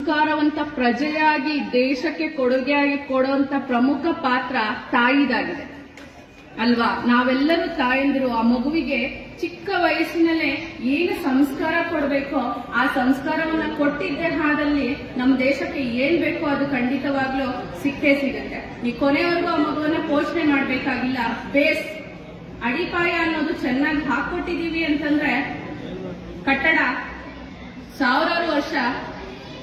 ಸಂಸ್ಕಾರವಂತ ಪ್ರಜೆಯಾಗಿ ದೇಶಕ್ಕೆ ಕೊಡುಗೆಯಾಗಿ ಕೊಡುವಂತ ಪ್ರಮುಖ ಪಾತ್ರ ತಾಯಿದಾಗಿದೆ ಅಲ್ವಾ. ನಾವೆಲ್ಲರೂ ತಾಯಂದಿರು ಆ ಮಗುವಿಗೆ ಚಿಕ್ಕ ವಯಸ್ಸಿನಲ್ಲೇ ಏನು ಸಂಸ್ಕಾರ ಕೊಡಬೇಕೋ ಆ ಸಂಸ್ಕಾರವನ್ನ ಕೊಟ್ಟಿದ್ದೇ ಹಾದಲ್ಲಿ ನಮ್ಮ ದೇಶಕ್ಕೆ ಏನ್ ಬೇಕೋ ಅದು ಖಂಡಿತವಾಗ್ಲೂ ಸಿಕ್ಕೇ ಸಿಗುತ್ತೆ. ಈ ಕೊನೆವರೆಗೂ ಆ ಮಗುವನ್ನ ಪೋಷಣೆ ಮಾಡ್ಬೇಕಾಗಿಲ್ಲ. ಬೇಸ್ ಅಡಿಪಾಯ ಅನ್ನೋದು ಚೆನ್ನಾಗಿ ಹಾಕೊಟ್ಟಿದೀವಿ ಅಂತಂದ್ರೆ ಕಟ್ಟಡ ಸಾವಿರಾರು ವರ್ಷ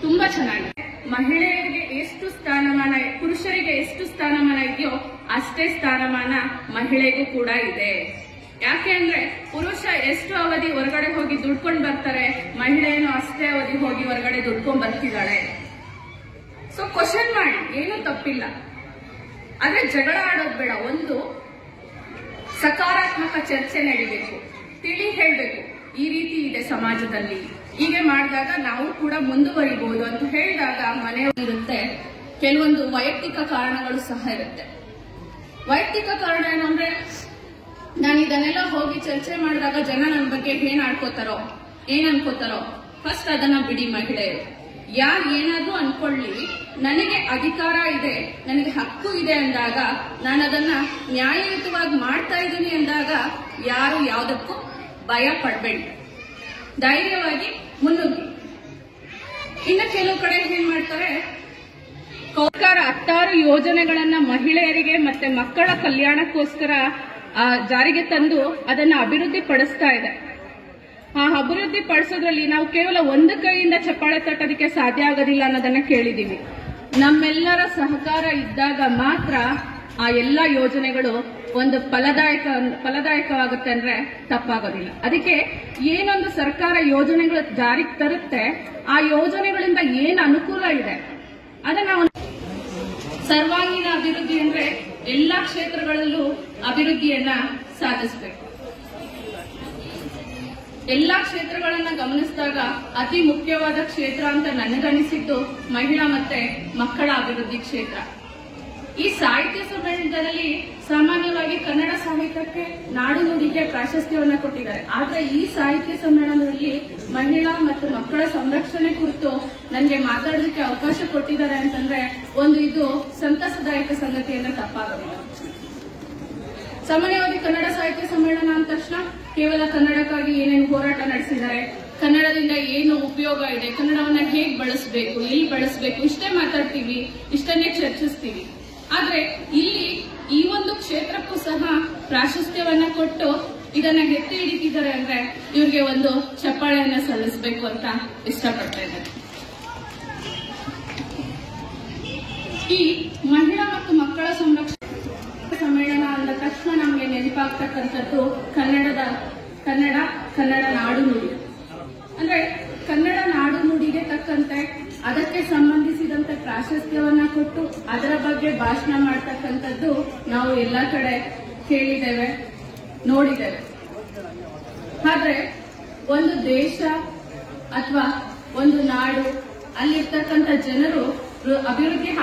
ತುಂಬಾ ಚೆನ್ನಾಗಿದೆ. ಮಹಿಳೆಯರಿಗೆ ಎಷ್ಟು ಸ್ಥಾನಮಾನ, ಪುರುಷರಿಗೆ ಎಷ್ಟು ಸ್ಥಾನಮಾನ ಇದೆಯೋ ಅಷ್ಟೇ ಸ್ಥಾನಮಾನ ಮಹಿಳೆಗೂ ಕೂಡ ಇದೆ. ಯಾಕೆ ಅಂದ್ರೆ ಪುರುಷ ಎಷ್ಟು ಅವಧಿ ಹೊರಗಡೆ ಹೋಗಿ ದುಡ್ಕೊಂಡು ಬರ್ತಾರೆ, ಮಹಿಳೆಯನ್ನು ಅಷ್ಟೇ ಅವಧಿ ಹೋಗಿ ಹೊರಗಡೆ ದುಡ್ಕೊಂಡ್ ಬರ್ತಿದ್ದಾಳೆ. ಸೊ ಕ್ವಶನ್ ಮಾಡಿ, ಏನು ತಪ್ಪಿಲ್ಲ. ಆದ್ರೆ ಜಗಳ ಆಡೋದು ಬೇಡ. ಒಂದು ಸಕಾರಾತ್ಮಕ ಚರ್ಚೆ ನಡೀಬೇಕು, ತಿಳಿ ಹೇಳ್ಬೇಕು ಈ ರೀತಿ ಇದೆ ಸಮಾಜದಲ್ಲಿ, ಹೀಗೆ ಮಾಡಿದಾಗ ನಾವು ಕೂಡ ಮುಂದುವರಿಬಹುದು ಅಂತ ಹೇಳಿದಾಗ ಮನೆಯಲ್ಲಿರುತ್ತೆ. ಕೆಲವೊಂದು ವೈಯಕ್ತಿಕ ಕಾರಣಗಳು ಸಹ ಇರುತ್ತೆ. ವೈಯಕ್ತಿಕ ಕಾರಣ ಏನು ಅಂದ್ರೆ, ನಾನು ಇದನ್ನೆಲ್ಲ ಹೋಗಿ ಚರ್ಚೆ ಮಾಡಿದಾಗ ಜನ ನನ್ನ ಬಗ್ಗೆ ಏನ್ ಅನ್ಕೋತಾರೋ ಫಸ್ಟ್ ಅದನ್ನ ಬಿಡಿ. ಮಹಿಳೆಯರು ಯಾರು ಏನಾದ್ರೂ ಅನ್ಕೊಳ್ಳಿ, ನನಗೆ ಅಧಿಕಾರ ಇದೆ, ನನಗೆ ಹಕ್ಕು ಇದೆ ಅಂದಾಗ, ನಾನು ಅದನ್ನ ನ್ಯಾಯಯುತವಾಗಿ ಮಾಡ್ತಾ ಇದ್ದೀನಿ ಅಂದಾಗ ಯಾರು ಯಾವುದಕ್ಕೂ ಭಯ ಪಡಬೇಡಿ, ಧೈರ್ಯವಾಗಿ ಮುನ್ನುಗ್ಗಿ. ಇನ್ನು ಕೆಲವು ಕಡೆ ಏನ್ ಮಾಡ್ತಾರೆ, ಸರ್ಕಾರ ಹತ್ತಾರು ಯೋಜನೆಗಳನ್ನ ಮಹಿಳೆಯರಿಗೆ ಮತ್ತೆ ಮಕ್ಕಳ ಕಲ್ಯಾಣಕ್ಕೋಸ್ಕರ ಜಾರಿಗೆ ತಂದು ಅದನ್ನ ಅಭಿವೃದ್ಧಿ ಪಡಿಸ್ತಾ ಇದೆ. ಆ ಅಭಿವೃದ್ಧಿ ಪಡಿಸೋದ್ರಲ್ಲಿ ನಾವು ಕೇವಲ ಒಂದು ಕೈಯಿಂದ ಚಪ್ಪಾಳೆ ತಟ್ಟೋದಕ್ಕೆ ಸಾಧ್ಯ ಆಗೋದಿಲ್ಲ ಅನ್ನೋದನ್ನ ಕೇಳಿದೀವಿ. ನಮ್ಮೆಲ್ಲರ ಸಹಕಾರ ಇದ್ದಾಗ ಮಾತ್ರ ಆ ಎಲ್ಲ ಯೋಜನೆಗಳು ಒಂದು ಫಲದಾಯಕವಾಗುತ್ತೆ ಅಂದ್ರೆ ತಪ್ಪಾಗೋದಿಲ್ಲ. ಅದಕ್ಕೆ ಏನೊಂದು ಸರ್ಕಾರ ಯೋಜನೆಗಳು ಜಾರಿಗೆ ತರುತ್ತೆ, ಆ ಯೋಜನೆಗಳಿಂದ ಏನು ಅನುಕೂಲ ಇದೆ ಅದನ್ನ ಸರ್ವಾಂಗೀಣ ಅಭಿವೃದ್ಧಿ ಅಂದ್ರೆ ಎಲ್ಲಾ ಕ್ಷೇತ್ರಗಳಲ್ಲೂ ಅಭಿವೃದ್ಧಿಯನ್ನ ಸಾಧಿಸಬೇಕು. ಎಲ್ಲಾ ಕ್ಷೇತ್ರಗಳನ್ನ ಗಮನಿಸಿದಾಗ ಅತಿ ಮುಖ್ಯವಾದ ಕ್ಷೇತ್ರ ಅಂತ ನನಗನಿಸಿದ್ದು ಮಹಿಳಾ ಮತ್ತೆ ಮಕ್ಕಳ ಅಭಿವೃದ್ಧಿ ಕ್ಷೇತ್ರ. ಈ ಸಾಹಿತ್ಯ ಸಮ್ಮೇಳನದಲ್ಲಿ ಸಾಮಾನ್ಯವಾಗಿ ಕನ್ನಡ ಸಾಹಿತ್ಯಕ್ಕೆ ನಾಡು ನುಡಿಗೆ ಪ್ರಾಶಸ್ತ್ಯವನ್ನ ಕೊಟ್ಟಿದ್ದಾರೆ. ಆದ್ರೆ ಈ ಸಾಹಿತ್ಯ ಸಮ್ಮೇಳನದಲ್ಲಿ ಮಹಿಳಾ ಮತ್ತು ಮಕ್ಕಳ ಸಂರಕ್ಷಣೆ ಕುರಿತು ನನಗೆ ಮಾತಾಡೋದಕ್ಕೆ ಅವಕಾಶ ಕೊಟ್ಟಿದ್ದಾರೆ ಅಂತಂದ್ರೆ ಇದು ಸಂತಸದಾಯಕ ಸಂಗತಿಯನ್ನ ತಪ್ಪಾಗಲಿಲ್ಲ. ಸಾಮಾನ್ಯವಾಗಿ ಕನ್ನಡ ಸಾಹಿತ್ಯ ಸಮ್ಮೇಳನ ಅಂದ ತಕ್ಷಣ ಕೇವಲ ಕನ್ನಡಕ್ಕಾಗಿ ಏನೇನು ಹೋರಾಟ ನಡೆಸಿದ್ದಾರೆ, ಕನ್ನಡದಿಂದ ಏನು ಉಪಯೋಗ ಇದೆ, ಕನ್ನಡವನ್ನ ಹೇಗೆ ಬಳಸಬೇಕು, ಎಲ್ಲಿ ಬಳಸಬೇಕು, ಇಷ್ಟೇ ಮಾತಾಡ್ತೀವಿ, ಇಷ್ಟನ್ನೇ ಚರ್ಚಿಸ್ತೀವಿ. ಆದ್ರೆ ಇಲ್ಲಿ ಈ ಒಂದು ಕ್ಷೇತ್ರಕ್ಕೂ ಸಹ ಪ್ರಾಶಸ್ತ್ಯವನ್ನ ಕೊಟ್ಟು ಇದನ್ನ ಎತ್ತಿ ಹಿಡಿತಿದ್ದಾರೆ ಅಂದ್ರೆ ಇವ್ರಿಗೆ ಒಂದು ಚಪ್ಪಾಳೆಯನ್ನ ಸಲ್ಲಿಸಬೇಕು ಅಂತ ಇಷ್ಟಪಡ್ತಾ ಇದ್ದಾರೆ. ಈ ಮಹಿಳಾ ಮತ್ತು ಮಕ್ಕಳ ಸಂರಕ್ಷಣೆ ಸಮ್ಮೇಳನ ಅಂದ ತಕ್ಷಣ ನಮಗೆ ನೆನಪಾಗ್ತಕ್ಕಂಥದ್ದು ಕನ್ನಡ ನಾಡು ನುಡಿ. ಅಂದ್ರೆ ಕನ್ನಡ ನಾಡು ನುಡಿಗೆ ತಕ್ಕಂತೆ ಅದಕ್ಕೆ ಸಂಬಂಧಿಸಿದಂತೆ ಪ್ರಾಶಸ್ತ್ಯವನ್ನ ಕೊಟ್ಟು ಅದರ ಬಗ್ಗೆ ಭಾಷಣ ಮಾಡ್ತಕ್ಕಂಥದ್ದು ನಾವು ಎಲ್ಲ ಕಡೆ ಕೇಳಿದ್ದೇವೆ, ನೋಡಿದ್ದೇವೆ. ಆದ್ರೆ ಒಂದು ದೇಶ ಅಥವಾ ಒಂದು ನಾಡು, ಅಲ್ಲಿರ್ತಕ್ಕಂಥ ಜನರು ಅಭಿವೃದ್ಧಿ